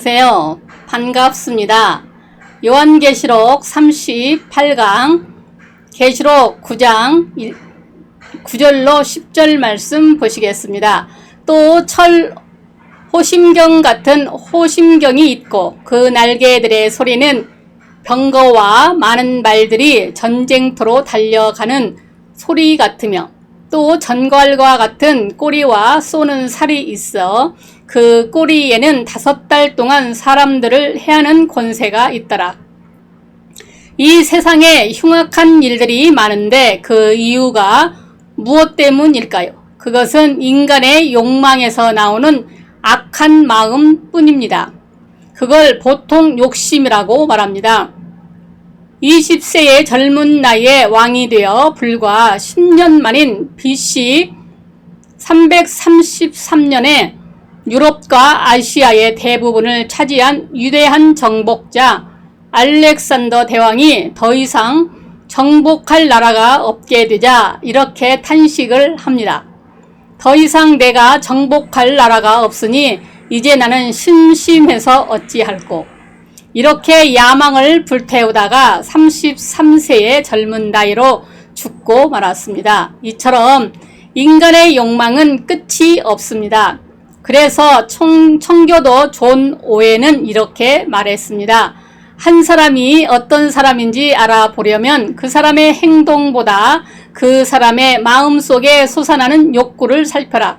안녕하세요. 반갑습니다. 요한계시록 38강 계시록 9장 9절로 10절 말씀 보시겠습니다. 또 호심경 같은 호심경이 있고 그 날개들의 소리는 병거와 많은 말들이 전쟁터로 달려가는 소리 같으며 또 전갈과 같은 꼬리와 쏘는 살이 있어 그 꼬리에는 5달 동안 사람들을 해하는 권세가 있더라. 이 세상에 흉악한 일들이 많은데 그 이유가 무엇 때문일까요? 그것은 인간의 욕망에서 나오는 악한 마음 뿐입니다. 그걸 보통 욕심이라고 말합니다. 20세의 젊은 나이에 왕이 되어 불과 10년 만인 BC 333년에 유럽과 아시아의 대부분을 차지한 위대한 정복자 알렉산더 대왕이 더 이상 정복할 나라가 없게 되자 이렇게 탄식을 합니다. 더 이상 내가 정복할 나라가 없으니 이제 나는 심심해서 어찌할꼬. 이렇게 야망을 불태우다가 33세의 젊은 나이로 죽고 말았습니다. 이처럼 인간의 욕망은 끝이 없습니다. 그래서 청교도 존 오웬은 이렇게 말했습니다. 한 사람이 어떤 사람인지 알아보려면 그 사람의 행동보다 그 사람의 마음속에 솟아나는 욕구를 살펴라.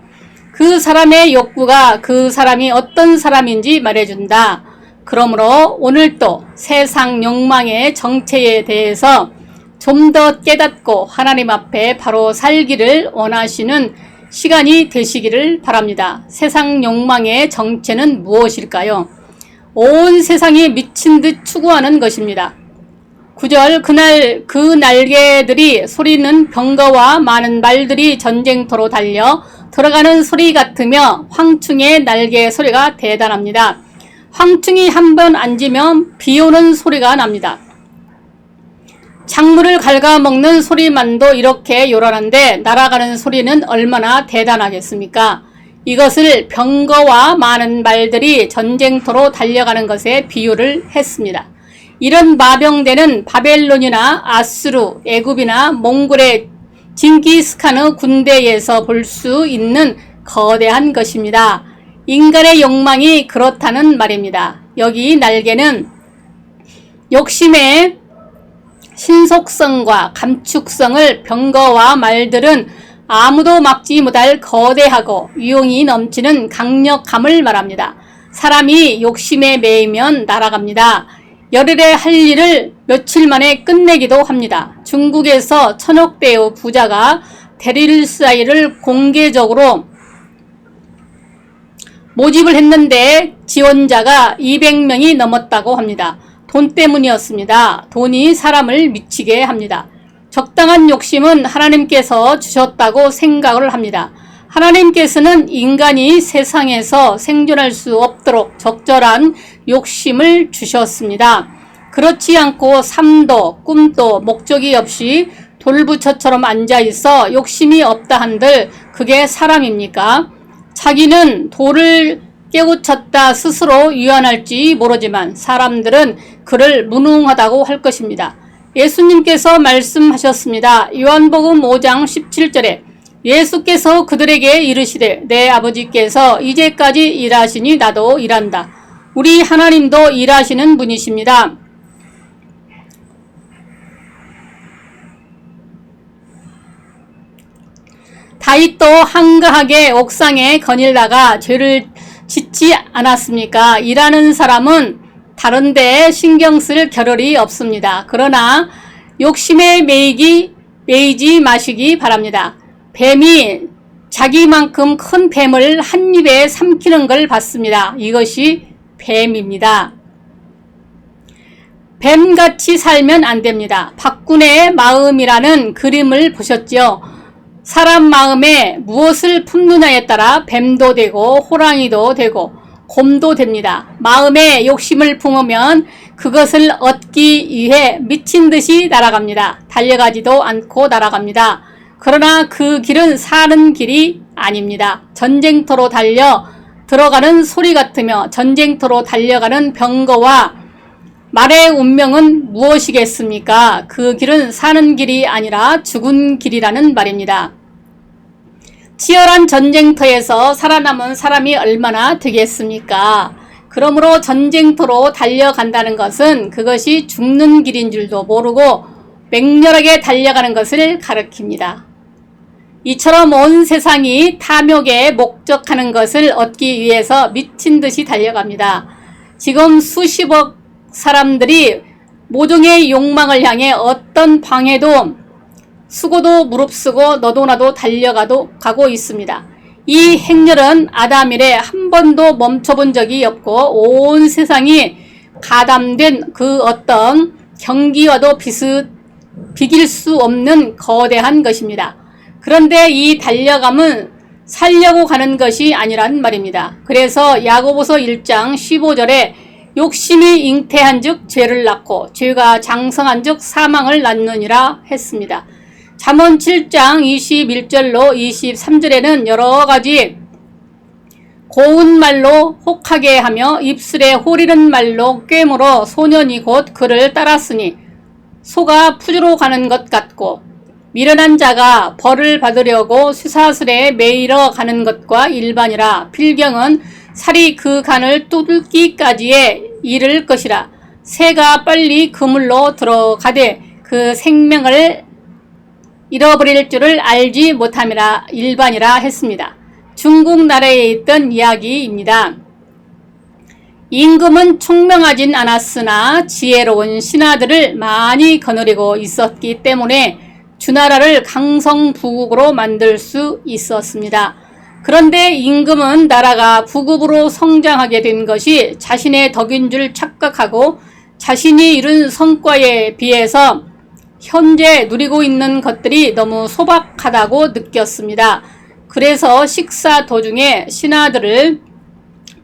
그 사람의 욕구가 그 사람이 어떤 사람인지 말해준다. 그러므로 오늘도 세상 욕망의 정체에 대해서 좀 더 깨닫고 하나님 앞에 바로 살기를 원하시는 시간이 되시기를 바랍니다. 세상 욕망의 정체는 무엇일까요? 온 세상이 미친 듯 추구하는 것입니다. 9절 그날 그 날개들이 소리는 병거와 많은 말들이 전쟁터로 달려 들어가는 소리 같으며 황충의 날개 소리가 대단합니다. 황충이 한번 앉으면 비오는 소리가 납니다. 작물을 갉아먹는 소리만도 이렇게 요란한데 날아가는 소리는 얼마나 대단하겠습니까? 이것을 병거와 많은 말들이 전쟁터로 달려가는 것에 비유를 했습니다. 이런 마병대는 바벨론이나 아수르, 애굽이나 몽골의 징기스칸의 군대에서 볼 수 있는 거대한 것입니다. 인간의 욕망이 그렇다는 말입니다. 여기 날개는 욕심의 신속성과 감축성을 병거와 말들은 아무도 막지 못할 거대하고 위용이 넘치는 강력함을 말합니다. 사람이 욕심에 매이면 날아갑니다. 열흘에 할 일을 며칠 만에 끝내기도 합니다. 중국에서 천억대의 부자가 데릴사이를 공개적으로 모집을 했는데 지원자가 200명이 넘었다고 합니다. 돈 때문이었습니다. 돈이 사람을 미치게 합니다. 적당한 욕심은 하나님께서 주셨다고 생각을 합니다. 하나님께서는 인간이 세상에서 생존할 수 없도록 적절한 욕심을 주셨습니다. 그렇지 않고 삶도 꿈도 목적이 없이 돌부처처럼 앉아있어 욕심이 없다 한들 그게 사람입니까? 자기는 돌을 깨우쳤다 스스로 유언할지 모르지만 사람들은 그를 무능하다고 할 것입니다. 예수님께서 말씀하셨습니다. 요한복음 5장 17절에 예수께서 그들에게 이르시되 내 아버지께서 이제까지 일하시니 나도 일한다. 우리 하나님도 일하시는 분이십니다. 다윗도 한가하게 옥상에 거닐다가 죄를 짓지 않았습니까? 일하는 사람은 다른 데에 신경 쓸 겨를이 없습니다. 그러나 욕심에 매이지 마시기 바랍니다. 뱀이 자기만큼 큰 뱀을 한 입에 삼키는 걸 봤습니다. 이것이 뱀입니다. 뱀같이 살면 안 됩니다. 박군의 마음이라는 그림을 보셨죠? 사람 마음에 무엇을 품느냐에 따라 뱀도 되고 호랑이도 되고 곰도 됩니다. 마음에 욕심을 품으면 그것을 얻기 위해 미친 듯이 날아갑니다. 달려가지도 않고 날아갑니다. 그러나 그 길은 사는 길이 아닙니다. 전쟁터로 달려 들어가는 소리 같으며 전쟁터로 달려가는 병거와 말의 운명은 무엇이겠습니까? 그 길은 사는 길이 아니라 죽은 길이라는 말입니다. 치열한 전쟁터에서 살아남은 사람이 얼마나 되겠습니까? 그러므로 전쟁터로 달려간다는 것은 그것이 죽는 길인 줄도 모르고 맹렬하게 달려가는 것을 가리킵니다. 이처럼 온 세상이 탐욕에 목적하는 것을 얻기 위해서 미친 듯이 달려갑니다. 지금 수십억 사람들이 모종의 욕망을 향해 어떤 방해도 수고도 무릅쓰고 너도 나도 달려가고 있습니다. 이 행렬은 아담 이래 한 번도 멈춰본 적이 없고 온 세상이 가담된 그 어떤 경기와도 비길 수 없는 거대한 것입니다. 그런데 이 달려감은 살려고 가는 것이 아니란 말입니다. 그래서 야고보서 1장 15절에 욕심이 잉태한 즉 죄를 낳고 죄가 장성한 즉 사망을 낳느니라 했습니다. 잠언 7장 21절로 23절에는 여러 가지 고운 말로 혹하게 하며 입술에 호리는 말로 꿰물어 소년이 곧 그를 따랐으니 소가 푸주로 가는 것 같고 미련한 자가 벌을 받으려고 쇠사슬에 매이러 가는 것과 일반이라. 필경은 살이 그 간을 뚫기까지에 이를 것이라. 새가 빨리 그물로 들어가되 그 생명을 잃어버릴 줄을 알지 못함이라. 일반이라 했습니다. 중국 나라에 있던 이야기입니다. 임금은 총명하진 않았으나 지혜로운 신하들을 많이 거느리고 있었기 때문에 주나라를 강성부국으로 만들 수 있었습니다. 그런데 임금은 나라가 부국으로 성장하게 된 것이 자신의 덕인 줄 착각하고 자신이 이룬 성과에 비해서 현재 누리고 있는 것들이 너무 소박하다고 느꼈습니다. 그래서 식사 도중에 신하들을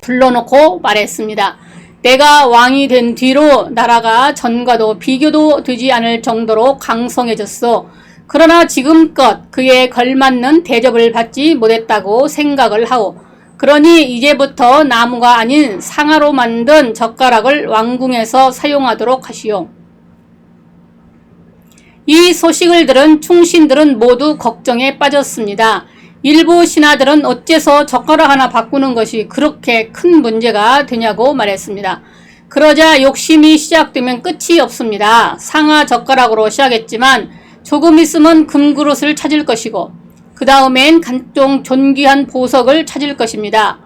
불러놓고 말했습니다. 내가 왕이 된 뒤로 나라가 전과도 비교도 되지 않을 정도로 강성해졌소. 그러나 지금껏 그에 걸맞는 대접을 받지 못했다고 생각을 하오. 그러니 이제부터 나무가 아닌 상아로 만든 젓가락을 왕궁에서 사용하도록 하시오. 이 소식을 들은 충신들은 모두 걱정에 빠졌습니다. 일부 신하들은 어째서 젓가락 하나 바꾸는 것이 그렇게 큰 문제가 되냐고 말했습니다. 그러자 욕심이 시작되면 끝이 없습니다. 상아 젓가락으로 시작했지만 조금 있으면 금그릇을 찾을 것이고 그 다음엔 각종 존귀한 보석을 찾을 것입니다.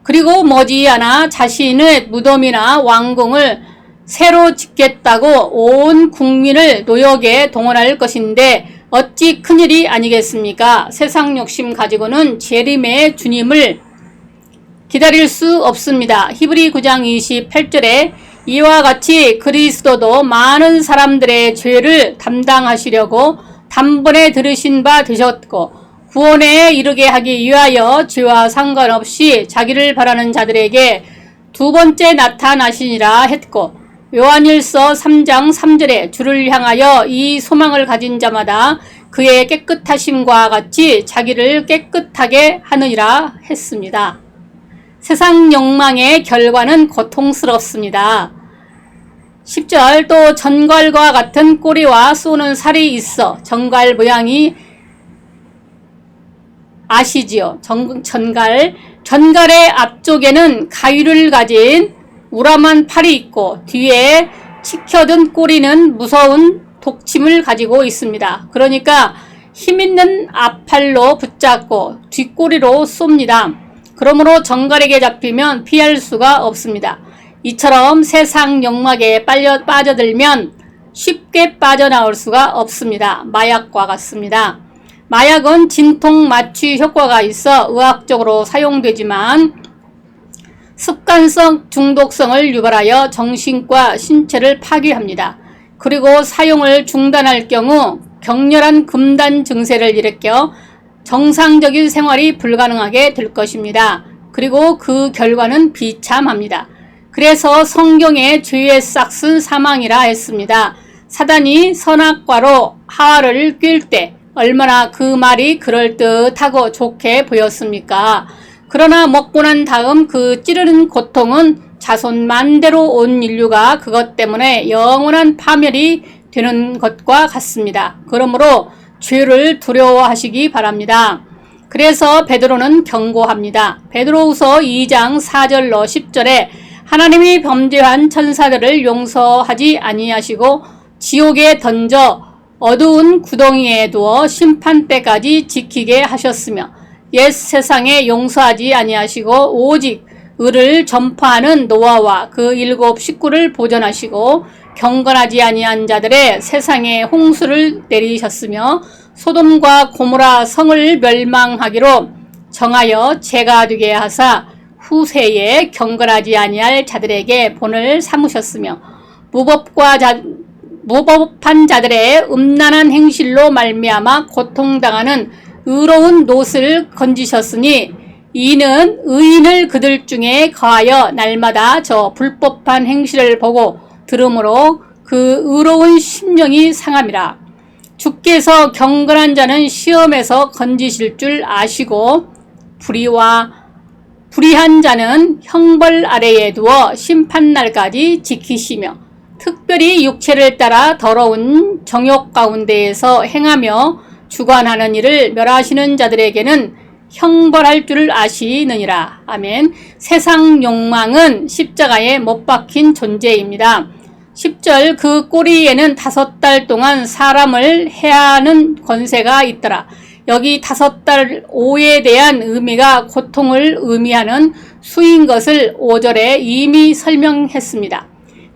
그리고 머지않아 자신의 무덤이나 왕궁을 새로 짓겠다고 온 국민을 노역에 동원할 것인데 어찌 큰일이 아니겠습니까? 세상 욕심 가지고는 재림의 주님을 기다릴 수 없습니다. 히브리 9장 28절에 이와 같이 그리스도도 많은 사람들의 죄를 담당하시려고 단번에 들으신 바 되셨고 구원에 이르게 하기 위하여 죄와 상관없이 자기를 바라는 자들에게 두 번째 나타나시니라 했고 요한일서 3장 3절에 주를 향하여 이 소망을 가진 자마다 그의 깨끗하심과 같이 자기를 깨끗하게 하느니라 했습니다. 세상 욕망의 결과는 고통스럽습니다. 10절 또 전갈과 같은 꼬리와 쏘는 살이 있어 전갈 모양이 아시지요? 전갈의 앞쪽에는 가위를 가진 우람한 팔이 있고 뒤에 치켜든 꼬리는 무서운 독침을 가지고 있습니다. 그러니까 힘있는 앞팔로 붙잡고 뒷꼬리로 쏩니다. 그러므로 전갈에게 잡히면 피할 수가 없습니다. 이처럼 세상 욕망에 빠져들면 쉽게 빠져나올 수가 없습니다. 마약과 같습니다. 마약은 진통 마취 효과가 있어 의학적으로 사용되지만 습관성 중독성을 유발하여 정신과 신체를 파괴합니다. 그리고 사용을 중단할 경우 격렬한 금단 증세를 일으켜 정상적인 생활이 불가능하게 될 것입니다. 그리고 그 결과는 비참합니다. 그래서 성경에 죄의 싹은 사망이라 했습니다. 사단이 선악과로 하와를 낄 때 얼마나 그 말이 그럴듯하고 좋게 보였습니까? 그러나 먹고 난 다음 그 찌르는 고통은 자손 만대로 온 인류가 그것 때문에 영원한 파멸이 되는 것과 같습니다. 그러므로 죄를 두려워하시기 바랍니다. 그래서 베드로는 경고합니다. 베드로후서 2장 4절로 10절에 하나님이 범죄한 천사들을 용서하지 아니하시고 지옥에 던져 어두운 구덩이에 두어 심판 때까지 지키게 하셨으며 옛 세상에 용서하지 아니하시고 오직 의를 전파하는 노아와 그 7 식구를 보존하시고 경건하지 아니한 자들의 세상에 홍수를 내리셨으며 소돔과 고모라 성을 멸망하기로 정하여 죄가 되게 하사 후세에 경건하지 아니할 자들에게 본을 삼으셨으며 무법한 자들의 음란한 행실로 말미암아 고통당하는 의로운 놋을 건지셨으니 이는 의인을 그들 중에 거하여 날마다 저 불법한 행실을 보고 들음으로 그 의로운 심령이 상함이라. 주께서 경건한 자는 시험에서 건지실 줄 아시고 불의한 자는 형벌 아래에 두어 심판날까지 지키시며 특별히 육체를 따라 더러운 정욕 가운데에서 행하며 주관하는 일을 멸하시는 자들에게는 형벌할 줄 아시느니라. 아멘. 세상 욕망은 십자가에 못 박힌 존재입니다. 10절 그 꼬리에는 5달 동안 사람을 해하는 권세가 있더라. 여기 5달 오에 대한 의미가 고통을 의미하는 수인 것을 5절에 이미 설명했습니다.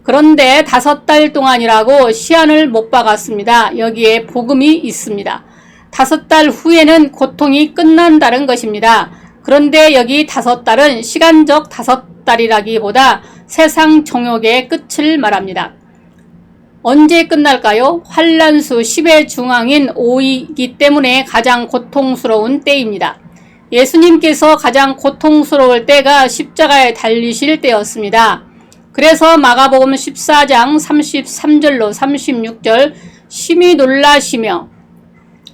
그런데 5달 동안이라고 시한을 못 박았습니다. 여기에 복음이 있습니다. 5달 후에는 고통이 끝난다는 것입니다. 그런데 여기 5달은 시간적 5달이라기보다 세상 정욕의 끝을 말합니다. 언제 끝날까요? 환란수 10의 중앙인 5이기 때문에 가장 고통스러운 때입니다. 예수님께서 가장 고통스러울 때가 십자가에 달리실 때였습니다. 그래서 마가복음 14장 33절로 36절 심히 놀라시며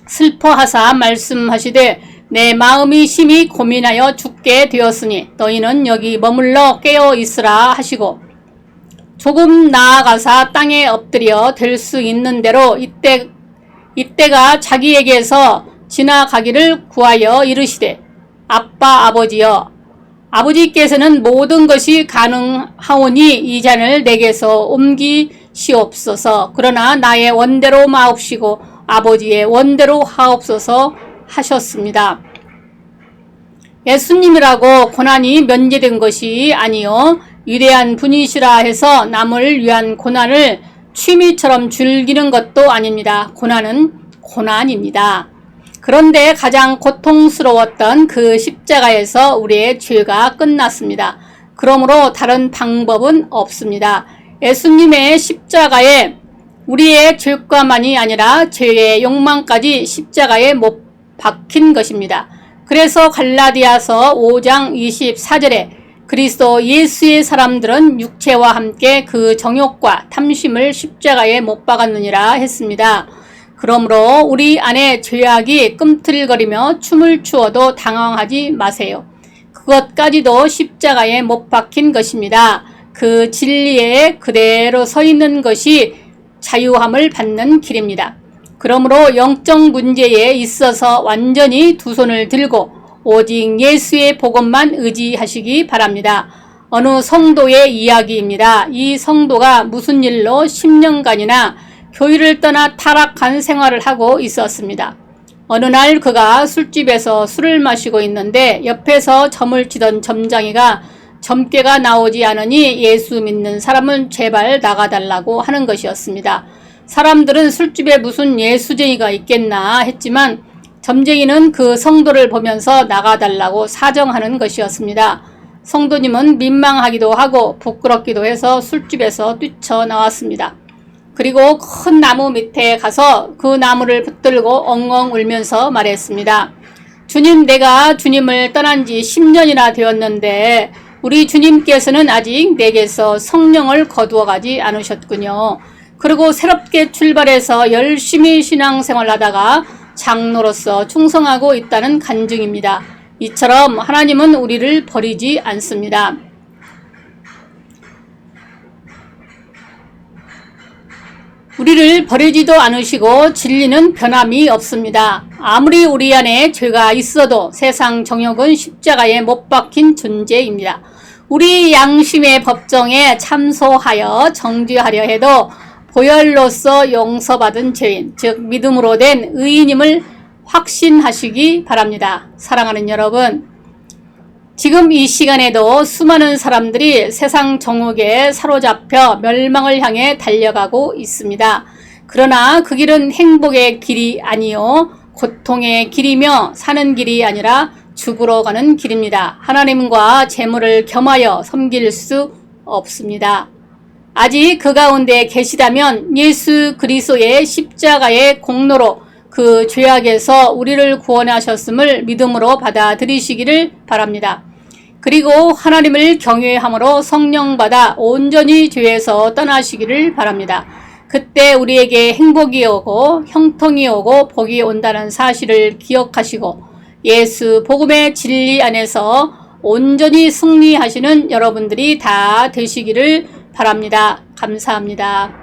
슬퍼하사 말씀하시되 내 마음이 심히 고민하여 죽게 되었으니 너희는 여기 머물러 깨어 있으라 하시고 조금 나아가사 땅에 엎드려 될 수 있는 대로 이때가 자기에게서 지나가기를 구하여 이르시되 아빠 아버지여 아버지께서는 모든 것이 가능하오니 이 잔을 내게서 옮기시옵소서. 그러나 나의 원대로 마옵시고 아버지의 원대로 하옵소서 하셨습니다. 예수님이라고 고난이 면제된 것이 아니요 위대한 분이시라 해서 남을 위한 고난을 취미처럼 즐기는 것도 아닙니다. 고난은 고난입니다. 그런데 가장 고통스러웠던 그 십자가에서 우리의 죄가 끝났습니다. 그러므로 다른 방법은 없습니다. 예수님의 십자가에 우리의 죄과만이 아니라 죄의 욕망까지 십자가에 못 박힌 것입니다. 그래서 갈라디아서 5장 24절에 그리스도 예수의 사람들은 육체와 함께 그 정욕과 탐심을 십자가에 못 박았느니라 했습니다. 그러므로 우리 안에 죄악이 꿈틀거리며 춤을 추어도 당황하지 마세요. 그것까지도 십자가에 못 박힌 것입니다. 그 진리에 그대로 서 있는 것이 자유함을 받는 길입니다. 그러므로 영적 문제에 있어서 완전히 두 손을 들고 오직 예수의 복음만 의지하시기 바랍니다. 어느 성도의 이야기입니다. 이 성도가 무슨 일로 10년간이나 교회를 떠나 타락한 생활을 하고 있었습니다. 어느 날 그가 술집에서 술을 마시고 있는데 옆에서 점을 치던 점장이가 점괘가 나오지 않으니 예수 믿는 사람은 제발 나가달라고 하는 것이었습니다. 사람들은 술집에 무슨 예수쟁이가 있겠나 했지만 점쟁이는 그 성도를 보면서 나가달라고 사정하는 것이었습니다. 성도님은 민망하기도 하고 부끄럽기도 해서 술집에서 뛰쳐나왔습니다. 그리고 큰 나무 밑에 가서 그 나무를 붙들고 엉엉 울면서 말했습니다. 주님, 내가 주님을 떠난 지 10년이나 되었는데 우리 주님께서는 아직 내게서 성령을 거두어가지 않으셨군요. 그리고 새롭게 출발해서 열심히 신앙생활 하다가 장로로서 충성하고 있다는 간증입니다. 이처럼 하나님은 우리를 버리지 않습니다. 우리를 버리지도 않으시고 진리는 변함이 없습니다. 아무리 우리 안에 죄가 있어도 세상 정욕은 십자가에 못 박힌 존재입니다. 우리 양심의 법정에 참소하여 정죄하려 해도 보혈로서 용서받은 죄인, 즉 믿음으로 된 의인임을 확신하시기 바랍니다. 사랑하는 여러분, 지금 이 시간에도 수많은 사람들이 세상 정욕에 사로잡혀 멸망을 향해 달려가고 있습니다. 그러나 그 길은 행복의 길이 아니요 고통의 길이며 사는 길이 아니라 죽으러 가는 길입니다. 하나님과 재물을 겸하여 섬길 수 없습니다. 아직 그 가운데 계시다면 예수 그리스도의 십자가의 공로로 그 죄악에서 우리를 구원하셨음을 믿음으로 받아들이시기를 바랍니다. 그리고 하나님을 경외함으로 성령 받아 온전히 죄에서 떠나시기를 바랍니다. 그때 우리에게 행복이 오고 형통이 오고 복이 온다는 사실을 기억하시고 예수 복음의 진리 안에서 온전히 승리하시는 여러분들이 다 되시기를 바랍니다. 감사합니다.